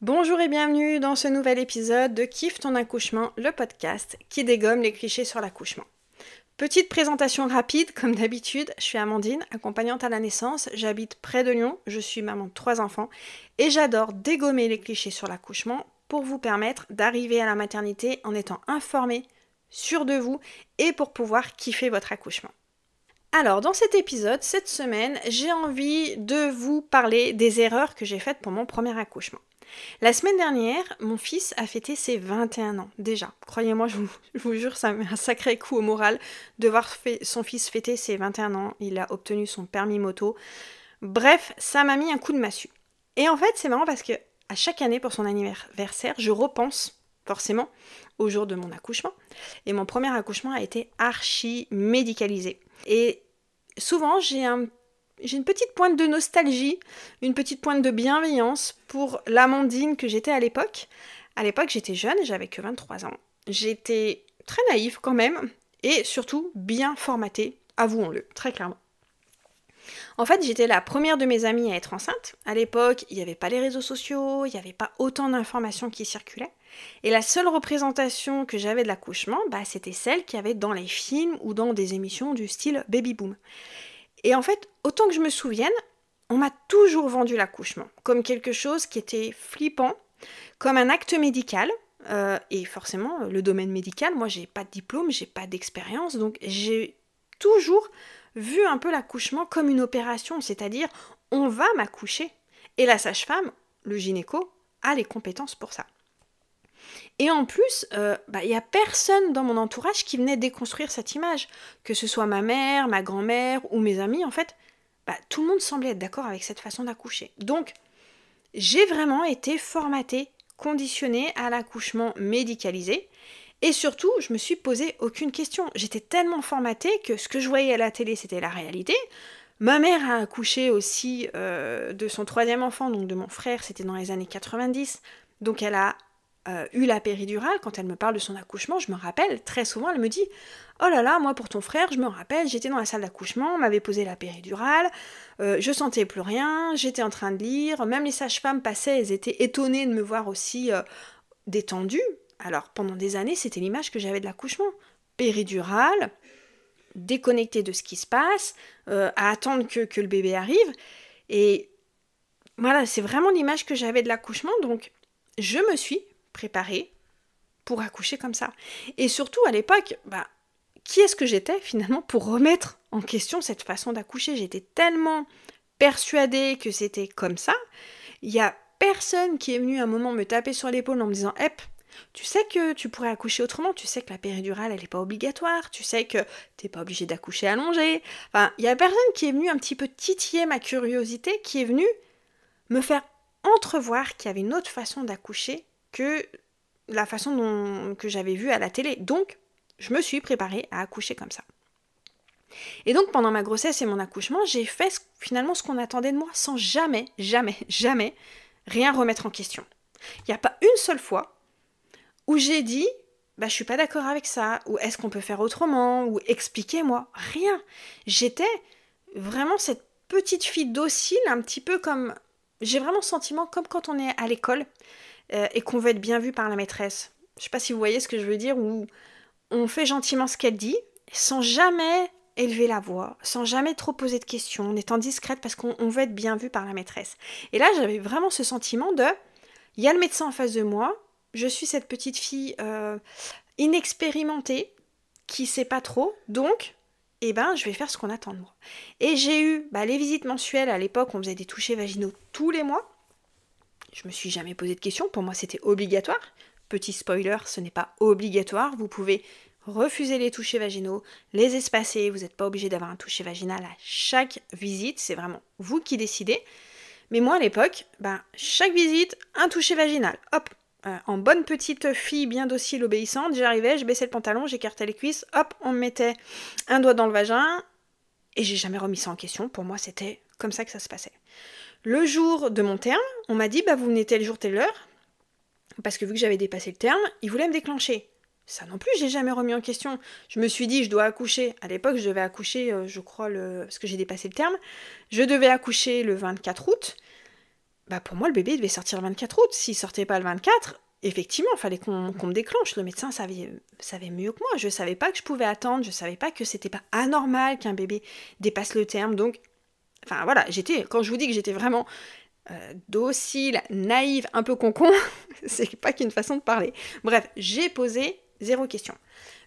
Bonjour et bienvenue dans ce nouvel épisode de Kiffe ton accouchement, le podcast qui dégomme les clichés sur l'accouchement. Petite présentation rapide, comme d'habitude, je suis Amandine, accompagnante à la naissance, j'habite près de Lyon, je suis maman de 3 enfants et j'adore dégommer les clichés sur l'accouchement pour vous permettre d'arriver à la maternité en étant informé, sûr de vous et pour pouvoir kiffer votre accouchement. Alors, dans cet épisode, cette semaine, j'ai envie de vous parler des erreurs que j'ai faites pour mon premier accouchement. La semaine dernière, mon fils a fêté ses 21 ans, déjà. Croyez-moi, je vous jure, ça met un sacré coup au moral de voir son fils fêter ses 21 ans. Il a obtenu son permis moto. Bref, ça m'a mis un coup de massue. Et en fait, c'est marrant parce que à chaque année pour son anniversaire, je repense forcément au jour de mon accouchement. Et mon premier accouchement a été archi médicalisé. Et souvent, j'ai une petite pointe de nostalgie, une petite pointe de bienveillance pour l'Amandine que j'étais à l'époque. À l'époque, j'étais jeune, j'avais que 23 ans. J'étais très naïve quand même, et surtout bien formatée, avouons-le, très clairement. En fait, j'étais la première de mes amies à être enceinte. À l'époque, il n'y avait pas les réseaux sociaux, il n'y avait pas autant d'informations qui circulaient. Et la seule représentation que j'avais de l'accouchement, c'était celle qu'il y avait dans les films ou dans des émissions du style Baby Boom. Et en fait, autant que je me souvienne, on m'a toujours vendu l'accouchement comme quelque chose qui était flippant, comme un acte médical. Et forcément, le domaine médical, moi, j'ai pas de diplôme, j'ai pas d'expérience, donc j'ai toujours vu un peu l'accouchement comme une opération, c'est-à-dire on va m'accoucher. Et la sage-femme, le gynéco, a les compétences pour ça. Et en plus, il n'y a personne dans mon entourage qui venait déconstruire cette image. Que ce soit ma mère, ma grand-mère ou mes amis, en fait, tout le monde semblait être d'accord avec cette façon d'accoucher. Donc, j'ai vraiment été formatée, conditionnée à l'accouchement médicalisé. Et surtout, je me suis posé aucune question. J'étais tellement formatée que ce que je voyais à la télé, c'était la réalité. Ma mère a accouché aussi de son 3e enfant, donc de mon frère, c'était dans les années 90. Donc elle a eu la péridurale. Quand elle me parle de son accouchement, je me rappelle, très souvent, elle me dit « Oh là là, moi pour ton frère, je me rappelle, j'étais dans la salle d'accouchement, on m'avait posé la péridurale, je sentais plus rien, j'étais en train de lire, même les sages-femmes passaient, elles étaient étonnées de me voir aussi détendue. » Alors pendant des années, c'était l'image que j'avais de l'accouchement. Péridurale, déconnectée de ce qui se passe, à attendre que le bébé arrive. Et voilà, c'est vraiment l'image que j'avais de l'accouchement, donc je me suis préparée pour accoucher comme ça. Et surtout, à l'époque, qui est-ce que j'étais finalement pour remettre en question cette façon d'accoucher? J'étais tellement persuadée que c'était comme ça. Il n'y a personne qui est venu à un moment me taper sur l'épaule en me disant « Hep, tu sais que tu pourrais accoucher autrement, tu sais que la péridurale, elle n'est pas obligatoire, tu sais que t'es pas obligé d'accoucher allongé. » Enfin, il n'y a personne qui est venu un petit peu titiller ma curiosité, qui est venu me faire entrevoir qu'il y avait une autre façon d'accoucher que la façon que j'avais vue à la télé. Donc, je me suis préparée à accoucher comme ça. Et donc, pendant ma grossesse et mon accouchement, j'ai fait finalement ce qu'on attendait de moi sans jamais, jamais, jamais rien remettre en question. Il n'y a pas une seule fois où j'ai dit je suis pas d'accord avec ça, ou est-ce qu'on peut faire autrement, ou expliquez-moi. Rien. J'étais vraiment cette petite fille docile, un petit peu comme... J'ai vraiment le sentiment comme quand on est à l'école et qu'on veut être bien vu par la maîtresse. Je sais pas si vous voyez ce que je veux dire, où on fait gentiment ce qu'elle dit, sans jamais élever la voix, sans jamais trop poser de questions, en étant discrète parce qu'on veut être bien vu par la maîtresse. Et là, j'avais vraiment ce sentiment de, il y a le médecin en face de moi, je suis cette petite fille inexpérimentée, qui sait pas trop, donc, je vais faire ce qu'on attend de moi. Et j'ai eu les visites mensuelles, à l'époque, on faisait des touchés vaginaux tous les mois. Je me suis jamais posé de questions, pour moi c'était obligatoire. Petit spoiler, ce n'est pas obligatoire, vous pouvez refuser les touchés vaginaux, les espacer, vous n'êtes pas obligé d'avoir un toucher vaginal à chaque visite, c'est vraiment vous qui décidez. Mais moi à l'époque, chaque visite, un toucher vaginal, hop, en bonne petite fille bien docile, obéissante, j'arrivais, je baissais le pantalon, j'écartais les cuisses, hop, on me mettait un doigt dans le vagin, et j'ai jamais remis ça en question, pour moi c'était comme ça que ça se passait. Le jour de mon terme, on m'a dit vous venez tel jour, telle heure, parce que vu que j'avais dépassé le terme, ils voulaient me déclencher. Ça non plus, j'ai jamais remis en question. Je me suis dit, je dois accoucher. À l'époque, je devais accoucher, je crois, parce que j'ai dépassé le terme. Je devais accoucher le 24 août. bah pour moi le bébé devait sortir le 24 août. S'il sortait pas le 24, effectivement, il fallait qu'on me déclenche. Le médecin savait mieux que moi. Je savais pas que je pouvais attendre, je savais pas que c'était pas anormal qu'un bébé dépasse le terme. Donc, enfin voilà, quand je vous dis que j'étais vraiment docile, naïve, un peu concon, c'est pas qu'une façon de parler. Bref, j'ai posé 0 question.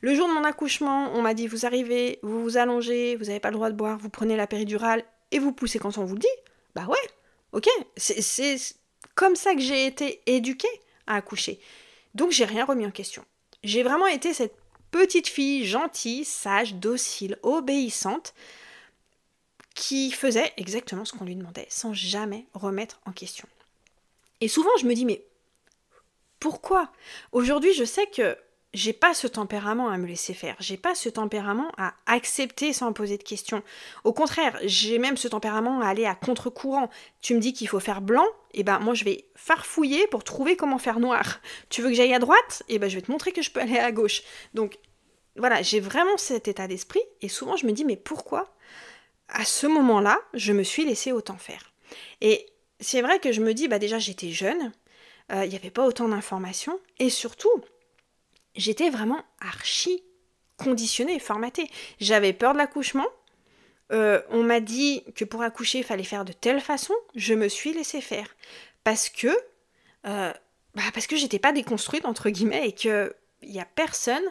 Le jour de mon accouchement, on m'a dit, vous arrivez, vous vous allongez, vous n'avez pas le droit de boire, vous prenez la péridurale et vous poussez quand on vous le dit. Bah ouais, ok, c'est comme ça que j'ai été éduquée à accoucher. Donc j'ai rien remis en question. J'ai vraiment été cette petite fille gentille, sage, docile, obéissante, qui faisait exactement ce qu'on lui demandait, sans jamais remettre en question. Et souvent je me dis, mais pourquoi ? Aujourd'hui je sais que j'ai pas ce tempérament à me laisser faire, j'ai pas ce tempérament à accepter sans poser de questions. Au contraire, j'ai même ce tempérament à aller à contre-courant. Tu me dis qu'il faut faire blanc, et ben moi je vais farfouiller pour trouver comment faire noir. Tu veux que j'aille à droite, et ben je vais te montrer que je peux aller à gauche. Donc voilà, j'ai vraiment cet état d'esprit, et souvent je me dis mais pourquoi à ce moment-là je me suis laissée autant faire. Et c'est vrai que je me dis, bah déjà j'étais jeune, il n'y avait pas autant d'informations, et surtout j'étais vraiment archi conditionnée, formatée. J'avais peur de l'accouchement. On m'a dit que pour accoucher, il fallait faire de telle façon. Je me suis laissée faire. Parce que j'étais pas déconstruite, entre guillemets, et qu'il n'y a personne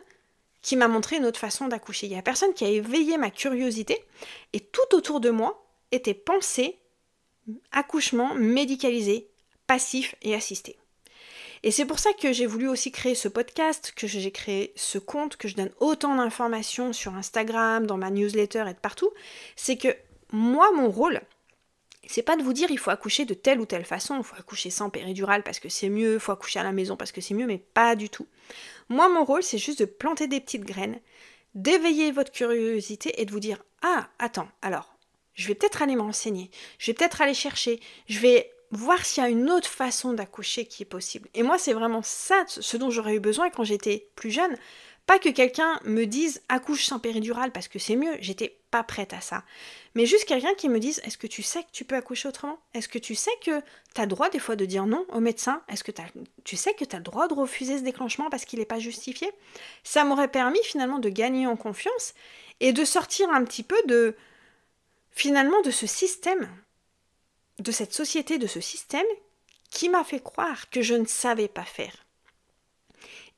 qui m'a montré une autre façon d'accoucher. Il n'y a personne qui a éveillé ma curiosité. Et tout autour de moi était pensé accouchement médicalisé, passif et assisté. Et c'est pour ça que j'ai voulu aussi créer ce podcast, que j'ai créé ce compte, que je donne autant d'informations sur Instagram, dans ma newsletter et de partout. C'est que moi, mon rôle, c'est pas de vous dire il faut accoucher de telle ou telle façon, il faut accoucher sans péridurale parce que c'est mieux, il faut accoucher à la maison parce que c'est mieux, mais pas du tout. Moi, mon rôle, c'est juste de planter des petites graines, d'éveiller votre curiosité et de vous dire « Ah, attends, alors, je vais peut-être aller m'enseigner, je vais peut-être aller chercher, je vais voir s'il y a une autre façon d'accoucher qui est possible. » Et moi, c'est vraiment ça, ce dont j'aurais eu besoin quand j'étais plus jeune. Pas que quelqu'un me dise « accouche sans péridurale parce que c'est mieux », j'étais pas prête à ça. Mais juste quelqu'un qui me dise « est-ce que tu sais que tu peux accoucher autrement ? Est-ce que tu sais que tu as le droit des fois de dire non au médecin ? Est-ce que tu sais que tu as le droit de refuser ce déclenchement parce qu'il n'est pas justifié ?» Ça m'aurait permis finalement de gagner en confiance et de sortir un petit peu de ce système, de cette société, de ce système qui m'a fait croire que je ne savais pas faire.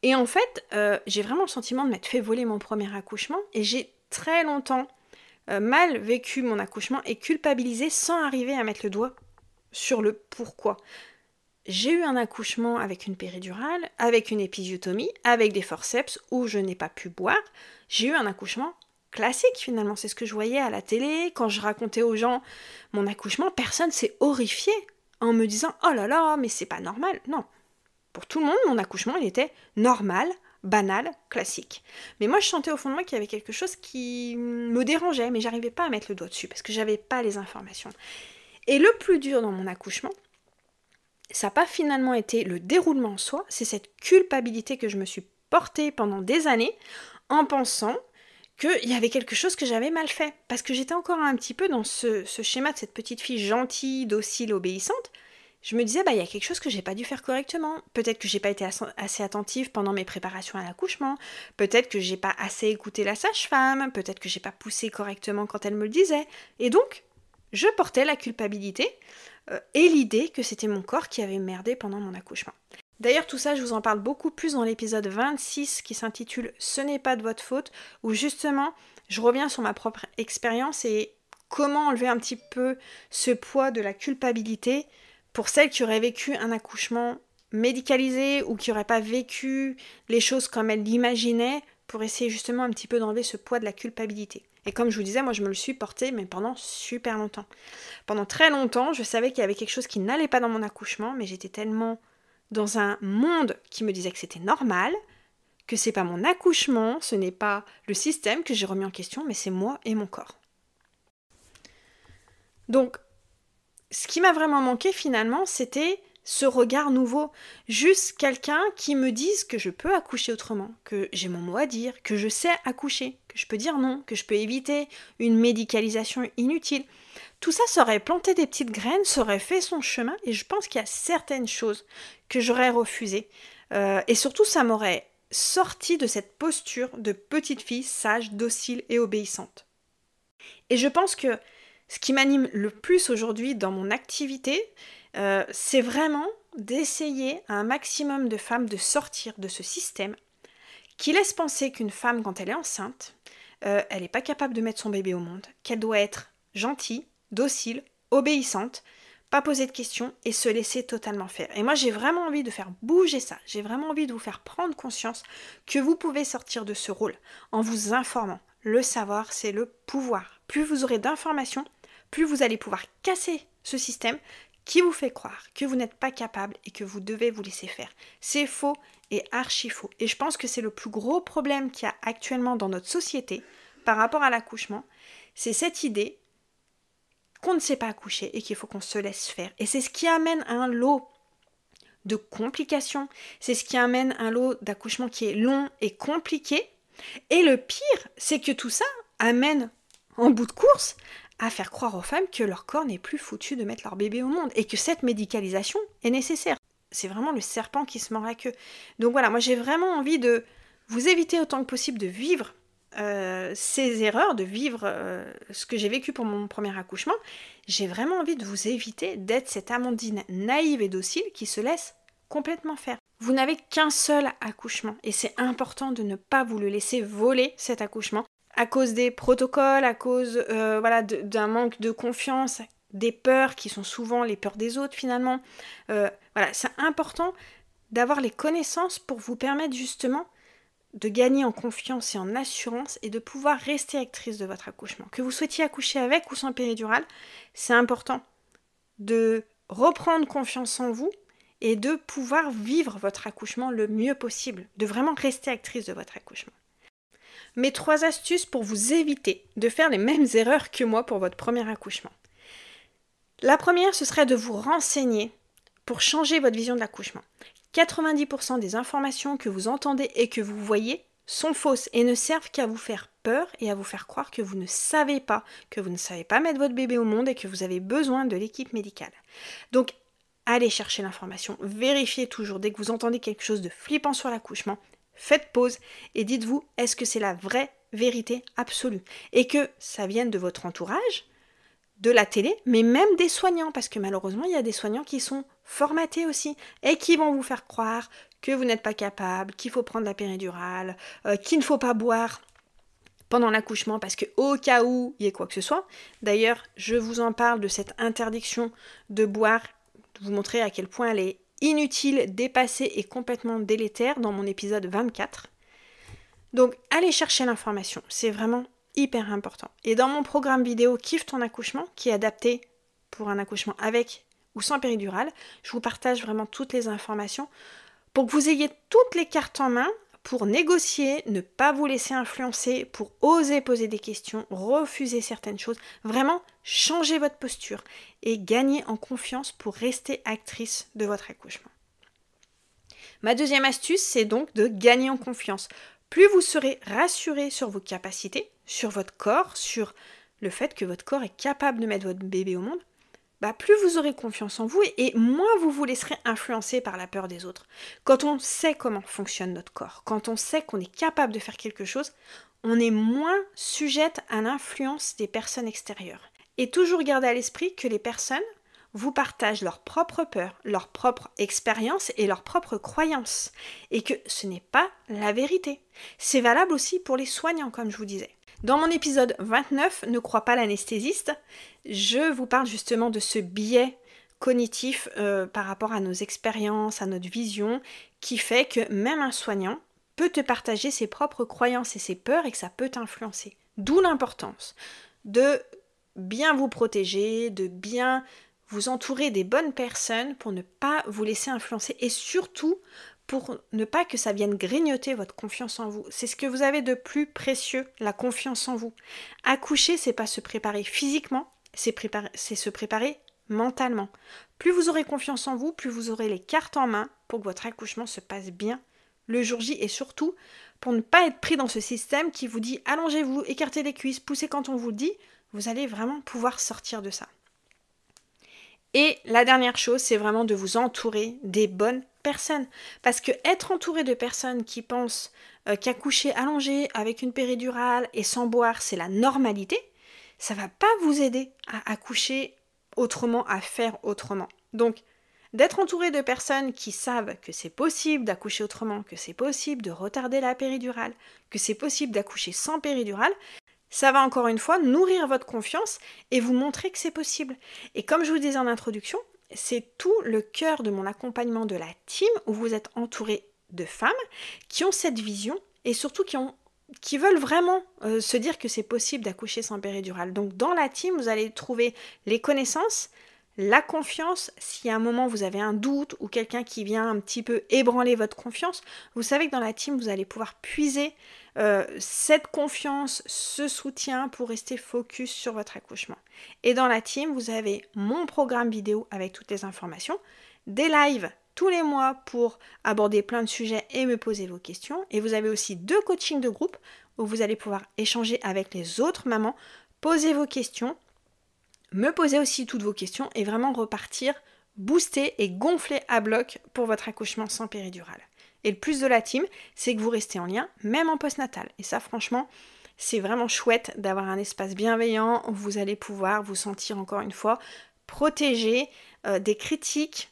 Et en fait, j'ai vraiment le sentiment de m'être fait voler mon premier accouchement et j'ai très longtemps mal vécu mon accouchement et culpabilisé sans arriver à mettre le doigt sur le pourquoi. J'ai eu un accouchement avec une péridurale, avec une épisiotomie, avec des forceps où je n'ai pas pu boire. J'ai eu un accouchement classique finalement, c'est ce que je voyais à la télé. Quand je racontais aux gens mon accouchement, personne s'est horrifié en me disant « Oh là là, mais c'est pas normal !» Non. Pour tout le monde, mon accouchement, il était normal, banal, classique. Mais moi, je sentais au fond de moi qu'il y avait quelque chose qui me dérangeait, mais j'arrivais pas à mettre le doigt dessus, parce que j'avais pas les informations. Et le plus dur dans mon accouchement, ça n'a pas finalement été le déroulement en soi, c'est cette culpabilité que je me suis portée pendant des années, en pensant qu'il y avait quelque chose que j'avais mal fait. Parce que j'étais encore un petit peu dans ce schéma de cette petite fille gentille, docile, obéissante. Je me disais, il y a quelque chose que j'ai pas dû faire correctement. Peut-être que j'ai pas été assez attentive pendant mes préparations à l'accouchement. Peut-être que j'ai pas assez écouté la sage-femme. Peut-être que j'ai pas poussé correctement quand elle me le disait. Et donc, je portais la culpabilité et l'idée que c'était mon corps qui avait merdé pendant mon accouchement. D'ailleurs, tout ça, je vous en parle beaucoup plus dans l'épisode 26 qui s'intitule « Ce n'est pas de votre faute » où justement, je reviens sur ma propre expérience et comment enlever un petit peu ce poids de la culpabilité pour celles qui auraient vécu un accouchement médicalisé ou qui n'auraient pas vécu les choses comme elles l'imaginaient pour essayer justement un petit peu d'enlever ce poids de la culpabilité. Et comme je vous disais, moi je me le suis porté mais pendant super longtemps. Pendant très longtemps, je savais qu'il y avait quelque chose qui n'allait pas dans mon accouchement, mais j'étais tellement dans un monde qui me disait que c'était normal, que c'est pas mon accouchement, ce n'est pas le système que j'ai remis en question, mais c'est moi et mon corps. Donc, ce qui m'a vraiment manqué finalement, c'était ce regard nouveau. Juste quelqu'un qui me dise que je peux accoucher autrement, que j'ai mon mot à dire, que je sais accoucher, que je peux dire non, que je peux éviter une médicalisation inutile. Tout ça, ça aurait planté des petites graines, ça aurait fait son chemin, et je pense qu'il y a certaines choses que j'aurais refusées. Et surtout, ça m'aurait sorti de cette posture de petite fille sage, docile et obéissante. Et je pense que ce qui m'anime le plus aujourd'hui dans mon activité, c'est vraiment d'essayer à un maximum de femmes de sortir de ce système qui laisse penser qu'une femme, quand elle est enceinte, elle n'est pas capable de mettre son bébé au monde, qu'elle doit être gentille, docile, obéissante, pas poser de questions et se laisser totalement faire. Et moi, j'ai vraiment envie de faire bouger ça. J'ai vraiment envie de vous faire prendre conscience que vous pouvez sortir de ce rôle en vous informant. Le savoir, c'est le pouvoir. Plus vous aurez d'informations, plus vous allez pouvoir casser ce système qui vous fait croire que vous n'êtes pas capable et que vous devez vous laisser faire. C'est faux et archi faux. Et je pense que c'est le plus gros problème qu'il y a actuellement dans notre société par rapport à l'accouchement. C'est cette idée qu'on ne sait pas accoucher et qu'il faut qu'on se laisse faire. Et c'est ce qui amène à un lot de complications. C'est ce qui amène un lot d'accouchement qui est long et compliqué. Et le pire, c'est que tout ça amène, en bout de course, à faire croire aux femmes que leur corps n'est plus foutu de mettre leur bébé au monde et que cette médicalisation est nécessaire. C'est vraiment le serpent qui se mord la queue. Donc voilà, moi j'ai vraiment envie de vous éviter autant que possible de vivre ces erreurs, de vivre ce que j'ai vécu pour mon premier accouchement. J'ai vraiment envie de vous éviter d'être cette Amandine naïve et docile qui se laisse complètement faire. Vous n'avez qu'un seul accouchement et c'est important de ne pas vous le laisser voler cet accouchement à cause des protocoles, à cause d'un manque de confiance, des peurs qui sont souvent les peurs des autres finalement. C'est important d'avoir les connaissances pour vous permettre justement de gagner en confiance et en assurance et de pouvoir rester actrice de votre accouchement. Que vous souhaitiez accoucher avec ou sans péridurale, c'est important de reprendre confiance en vous et de pouvoir vivre votre accouchement le mieux possible, de vraiment rester actrice de votre accouchement. Mes 3 astuces pour vous éviter de faire les mêmes erreurs que moi pour votre premier accouchement. La première, ce serait de vous renseigner pour changer votre vision de l'accouchement. 90% des informations que vous entendez et que vous voyez sont fausses et ne servent qu'à vous faire peur et à vous faire croire que vous ne savez pas mettre votre bébé au monde et que vous avez besoin de l'équipe médicale. Donc, allez chercher l'information, vérifiez toujours dès que vous entendez quelque chose de flippant sur l'accouchement, faites pause et dites-vous, est-ce que c'est la vraie vérité absolue? Et que ça vienne de votre entourage, de la télé, mais même des soignants, parce que malheureusement, il y a des soignants qui sont formatés aussi, et qui vont vous faire croire que vous n'êtes pas capable, qu'il faut prendre la péridurale, qu'il ne faut pas boire pendant l'accouchement, parce que au cas où il y ait quoi que ce soit. D'ailleurs, je vous en parle de cette interdiction de boire, de vous montrer à quel point elle est inutile, dépassée et complètement délétère dans mon épisode 24. Donc, allez chercher l'information, c'est vraiment hyper important. Et dans mon programme vidéo Kiffe ton accouchement, qui est adapté pour un accouchement avec ou sans péridurale, je vous partage vraiment toutes les informations pour que vous ayez toutes les cartes en main pour négocier, ne pas vous laisser influencer, pour oser poser des questions, refuser certaines choses, vraiment changer votre posture et gagner en confiance pour rester actrice de votre accouchement. Ma deuxième astuce, c'est donc de gagner en confiance. Plus vous serez rassuré sur vos capacités, sur votre corps, sur le fait que votre corps est capable de mettre votre bébé au monde, plus vous aurez confiance en vous et moins vous vous laisserez influencer par la peur des autres. Quand on sait comment fonctionne notre corps, quand on sait qu'on est capable de faire quelque chose, on est moins sujette à l'influence des personnes extérieures. Et toujours garder à l'esprit que les personnes vous partagent leurs propres peurs, leurs propres expériences et leurs propres croyances. Et que ce n'est pas la vérité. C'est valable aussi pour les soignants, comme je vous disais. Dans mon épisode 29, Ne crois pas l'anesthésiste, je vous parle justement de ce biais cognitif par rapport à nos expériences, à notre vision, qui fait que même un soignant peut te partager ses propres croyances et ses peurs et que ça peut t'influencer. D'où l'importance de bien vous protéger, de bien vous entourer des bonnes personnes pour ne pas vous laisser influencer et surtout pour ne pas que ça vienne grignoter votre confiance en vous. C'est ce que vous avez de plus précieux, la confiance en vous. Accoucher, c'est pas se préparer physiquement, c'est se préparer mentalement. Plus vous aurez confiance en vous, plus vous aurez les cartes en main pour que votre accouchement se passe bien le jour J et surtout pour ne pas être pris dans ce système qui vous dit allongez-vous, écartez les cuisses, poussez quand on vous le dit. vous allez vraiment pouvoir sortir de ça. Et la dernière chose, c'est vraiment de vous entourer des bonnes personnes. Parce que être entouré de personnes qui pensent qu'accoucher allongé avec une péridurale et sans boire, c'est la normalité, ça va pas vous aider à accoucher autrement, à faire autrement. Donc, d'être entouré de personnes qui savent que c'est possible d'accoucher autrement, que c'est possible de retarder la péridurale, que c'est possible d'accoucher sans péridurale, ça va encore une fois nourrir votre confiance et vous montrer que c'est possible. Et comme je vous disais en introduction, c'est tout le cœur de mon accompagnement de la team où vous êtes entouré de femmes qui ont cette vision et surtout qui veulent vraiment se dire que c'est possible d'accoucher sans péridurale. Donc dans la team, vous allez trouver les connaissances, la confiance. Si à un moment vous avez un doute ou quelqu'un qui vient un petit peu ébranler votre confiance, vous savez que dans la team, vous allez pouvoir puiser cette confiance, ce soutien pour rester focus sur votre accouchement. Et dans la team, vous avez mon programme vidéo avec toutes les informations, des lives tous les mois pour aborder plein de sujets et me poser vos questions. Et vous avez aussi 2 coachings de groupe où vous allez pouvoir échanger avec les autres mamans, poser vos questions, me poser aussi toutes vos questions et vraiment repartir boosté et gonflé à bloc pour votre accouchement sans péridurale. Et le plus de la team, c'est que vous restez en lien, même en postnatal. Et ça, franchement, c'est vraiment chouette d'avoir un espace bienveillant où vous allez pouvoir vous sentir, encore une fois, protégé des critiques,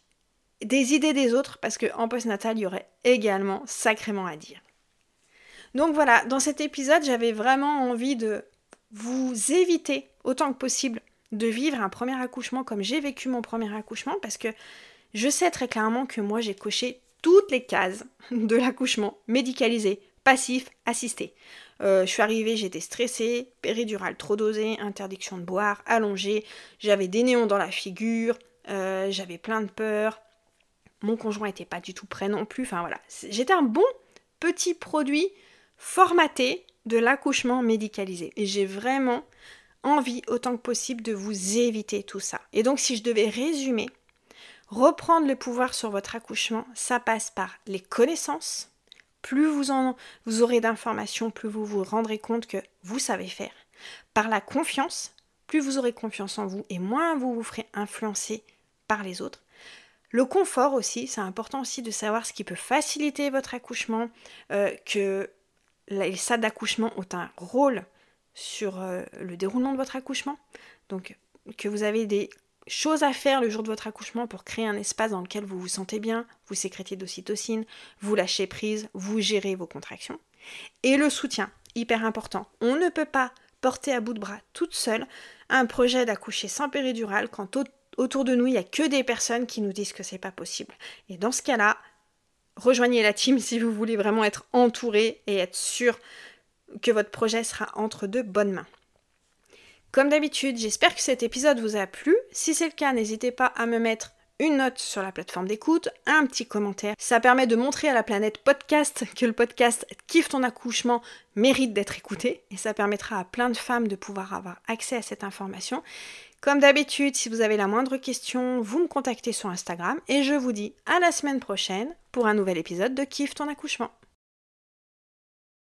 des idées des autres, parce qu'en postnatal, il y aurait également sacrément à dire. Donc voilà, dans cet épisode, j'avais vraiment envie de vous éviter autant que possible de vivre un premier accouchement comme j'ai vécu mon premier accouchement, parce que je sais très clairement que moi, j'ai coché toutes les cases de l'accouchement médicalisé, passif, assisté. Je suis arrivée, j'étais stressée, péridurale trop dosée, interdiction de boire, allongée, j'avais des néons dans la figure, j'avais plein de peur, mon conjoint n'était pas du tout prêt non plus, enfin voilà. J'étais un bon petit produit formaté de l'accouchement médicalisé. Et j'ai vraiment envie autant que possible de vous éviter tout ça. Et donc si je devais résumer, reprendre le pouvoir sur votre accouchement, ça passe par les connaissances. Plus vous aurez d'informations, plus vous vous rendrez compte que vous savez faire. Par la confiance, plus vous aurez confiance en vous et moins vous vous ferez influencer par les autres. Le confort aussi, c'est important aussi de savoir ce qui peut faciliter votre accouchement, que les salles d'accouchement ont un rôle sur le déroulement de votre accouchement. Donc que vous avez des choses à faire le jour de votre accouchement pour créer un espace dans lequel vous vous sentez bien, vous sécrétez d'ocytocine, vous lâchez prise, vous gérez vos contractions. Et le soutien, hyper important. On ne peut pas porter à bout de bras toute seule un projet d'accoucher sans péridurale quand autour de nous, il n'y a que des personnes qui nous disent que c'est pas possible. Et dans ce cas-là, rejoignez la team si vous voulez vraiment être entouré et être sûr que votre projet sera entre de bonnes mains. Comme d'habitude, j'espère que cet épisode vous a plu. Si c'est le cas, n'hésitez pas à me mettre une note sur la plateforme d'écoute, un petit commentaire. Ça permet de montrer à la planète podcast que le podcast Kiffe ton accouchement mérite d'être écouté et ça permettra à plein de femmes de pouvoir avoir accès à cette information. Comme d'habitude, si vous avez la moindre question, vous me contactez sur Instagram et je vous dis à la semaine prochaine pour un nouvel épisode de Kiffe ton accouchement.